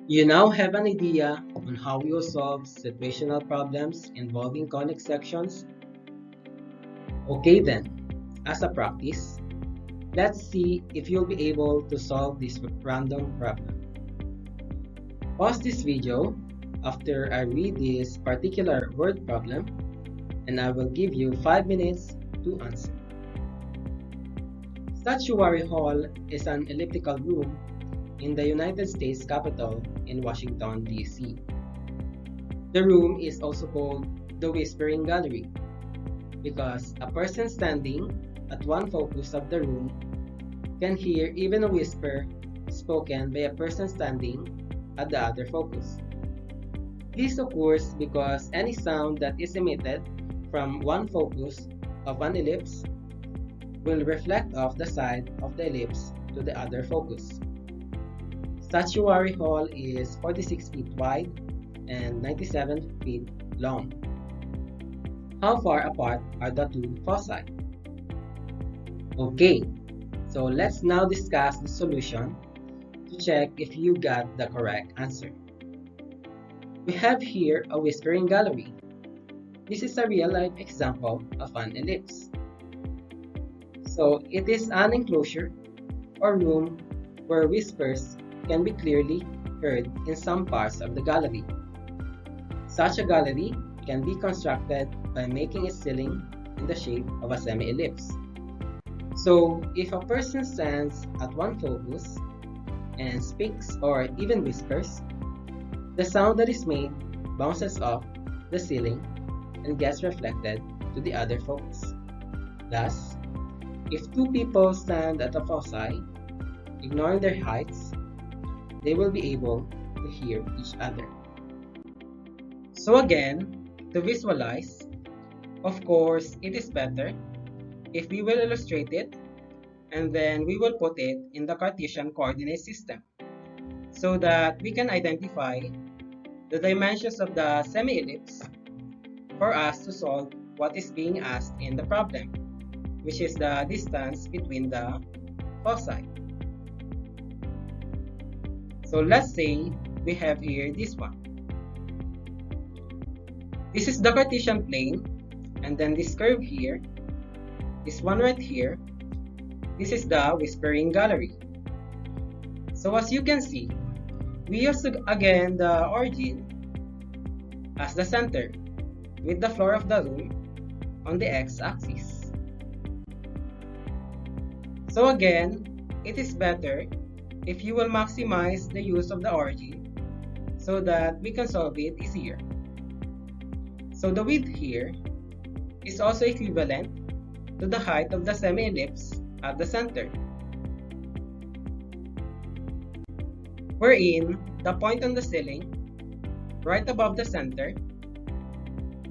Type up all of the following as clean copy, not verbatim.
You now have an idea on how you'll solve situational problems involving conic sections? Okay then, as a practice, let's see if you'll be able to solve this random problem. Pause this video after I read this particular word problem and I will give you 5 minutes to answer. Statuary Hall is an elliptical room in the United States Capitol in Washington, D.C. The room is also called the Whispering Gallery because a person standing at one focus of the room can hear even a whisper spoken by a person standing at the other focus. This occurs because any sound that is emitted from one focus of an ellipse will reflect off the side of the ellipse to the other focus. Statuary Hall is 46 feet wide and 97 feet long. How far apart are the two foci? Okay, so let's now discuss the solution to check if you got the correct answer. We have here a whispering gallery. This is a real-life example of an ellipse. So it is an enclosure or room where whispers can be clearly heard in some parts of the gallery. Such a gallery can be constructed by making a ceiling in the shape of a semi-ellipse. So if a person stands at one focus and speaks or even whispers, the sound that is made bounces off the ceiling and gets reflected to the other focus. Thus, if two people stand at a foci, ignoring their heights, they will be able to hear each other. So again, to visualize, of course, it is better if we will illustrate it and then we will put it in the Cartesian coordinate system so that we can identify the dimensions of the semi-ellipse for us to solve what is being asked in the problem, which is the distance between the foci. So let's say we have here this one. This is the Cartesian plane, and then this curve here, this one right here, this is the whispering gallery. So as you can see, we use again the origin as the center with the floor of the room on the x-axis. So again, it is better if you will maximize the use of the origin so that we can solve it easier. So the width here is also equivalent to the height of the semi-ellipse at the center, wherein the point on the ceiling right above the center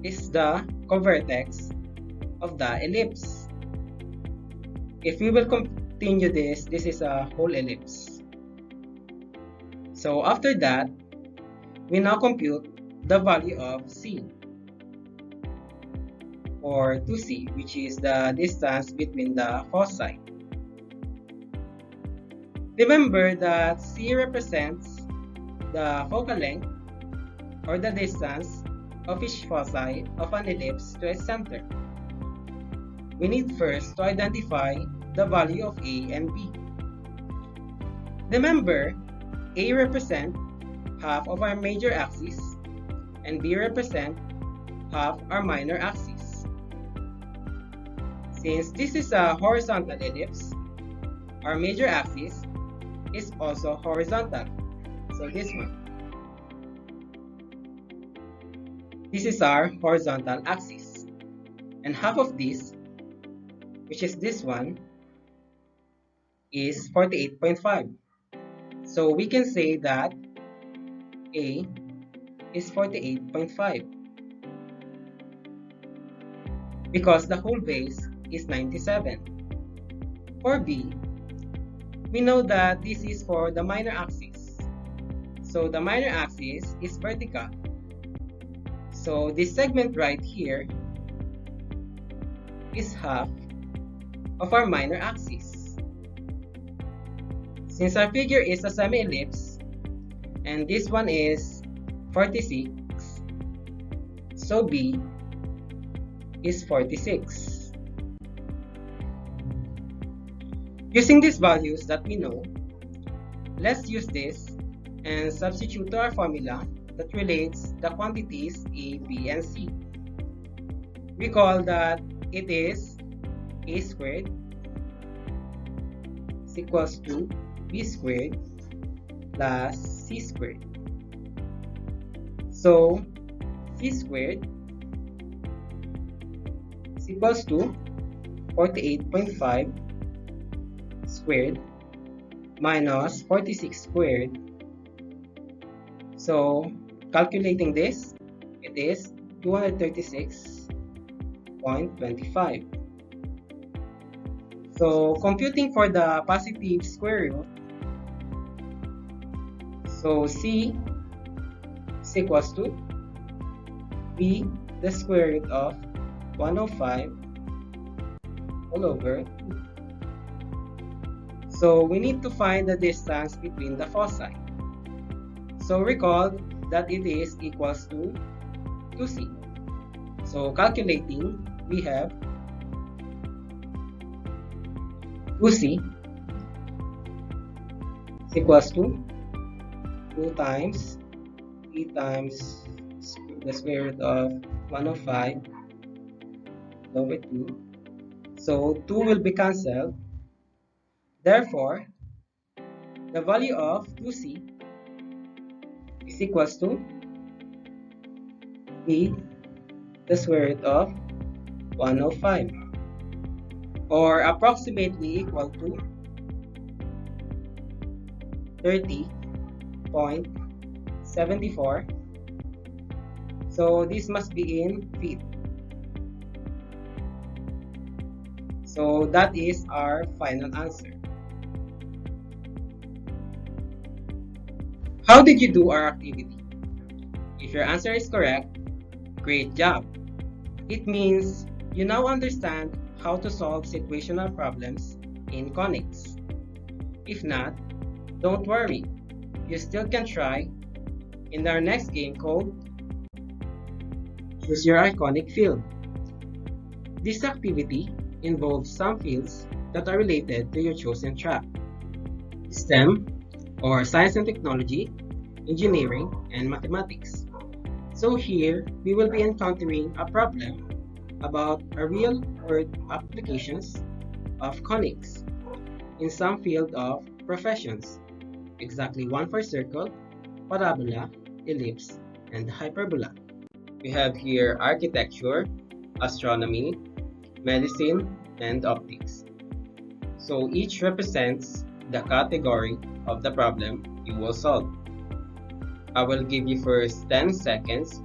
is the covertex of the ellipse. If we will continue this is a whole ellipse. So after that, we now compute the value of C, or 2C, which is the distance between the foci. Remember that C represents the focal length or the distance of each foci of an ellipse to its center. We need first to identify the value of A and B. Remember, A represent half of our major axis and B represent half our minor axis. Since this is a horizontal ellipse, our major axis is also horizontal. So this one. This is our horizontal axis. And half of this, which is this one, is 48.5. So we can say that A is 48.5 because the whole base is 97. For B, we know that this is for the minor axis. So the minor axis is vertical. So this segment right here is half of our minor axis. Since our figure is a semi-ellipse and this one is 46, so B is 46. Using these values that we know, let's use this and substitute to our formula that relates the quantities A, B, and C. Recall that it is A squared is equals to B squared plus C squared. So C squared is equals to 48.5 squared minus 46 squared. So calculating this, it is 236.25. So computing for the positive square root, so C is equals to B the square root of 105 all over 2. So we need to find the distance between the foci. So recall that it is equals to 2C. So calculating, we have 2C is equals to 2 times E times the square root of 105 over 2. So 2 will be cancelled. Therefore, the value of 2C is equals to B the square root of 105, or approximately equal to 30.74. So this must be in feet. So that is our final answer. How did you do our activity? If your answer is correct, great job! It means you now understand how to solve situational problems in Conics. If not, don't worry, you still can try in our next game called Choose Your Iconic Field. This activity involves some fields that are related to your chosen track: STEM, or Science and Technology, Engineering, and Mathematics. So here, we will be encountering a problem about a real-world applications of conics in some field of professions, exactly one for circle, parabola, ellipse, and hyperbola. We have here architecture, astronomy, medicine, and optics. So each represents the category of the problem you will solve. I will give you first 10 seconds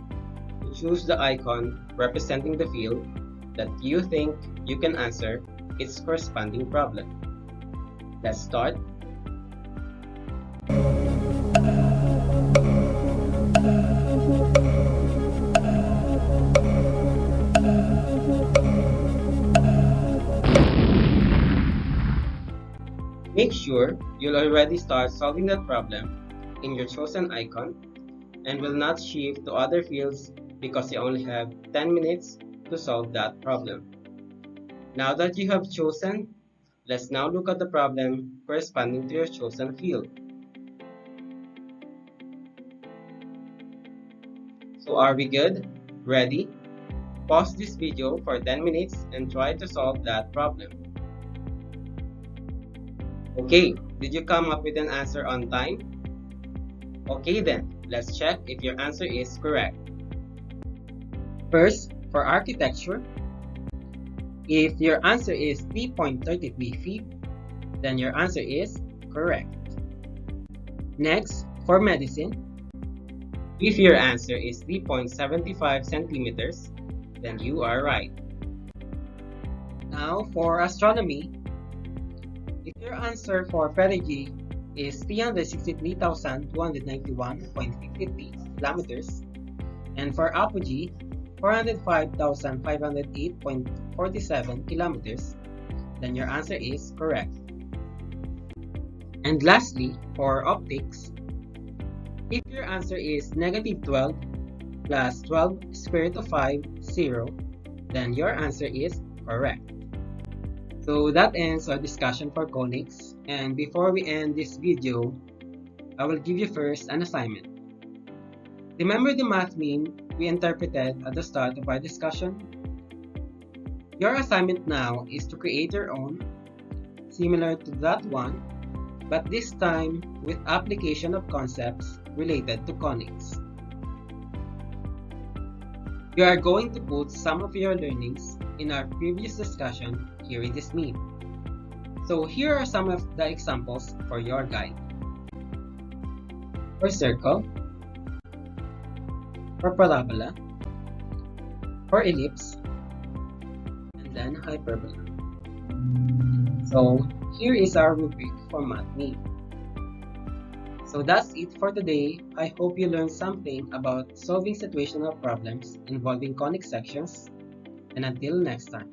to choose the icon representing the field that you think you can answer its corresponding problem. Let's start. Make sure you'll already start solving that problem in your chosen icon and will not shift to other fields because you only have 10 minutes to solve that problem. Now that you have chosen, let's now look at the problem corresponding to your chosen field. So are we good? Ready? Pause this video for 10 minutes and try to solve that problem. Okay, did you come up with an answer on time? Okay then, let's check if your answer is correct. First, for architecture, if your answer is 3.33 feet, then your answer is correct. Next, for medicine, if your answer is 3.75 centimeters, then you are right. Now, for astronomy, if your answer for perigee is 363,291.50 kilometers, and for apogee, 405,508.47 kilometers, then your answer is correct. And lastly, for optics, If your answer is negative 12 plus 12 square root of 5, 0, then your answer is correct. So that ends our discussion for conics. And before we end this video, I will give you first an assignment. Remember the math mean we interpreted at the start of our discussion? Your assignment now is to create your own, similar to that one, but this time with application of concepts related to conics. You are going to put some of your learnings in our previous discussion here in this meme. So here are some of the examples for your guide. For circle, for parabola, for ellipse, and then hyperbola. So here is our rubric for math meme. So that's it for today. I hope you learned something about solving situational problems involving conic sections, and until next time.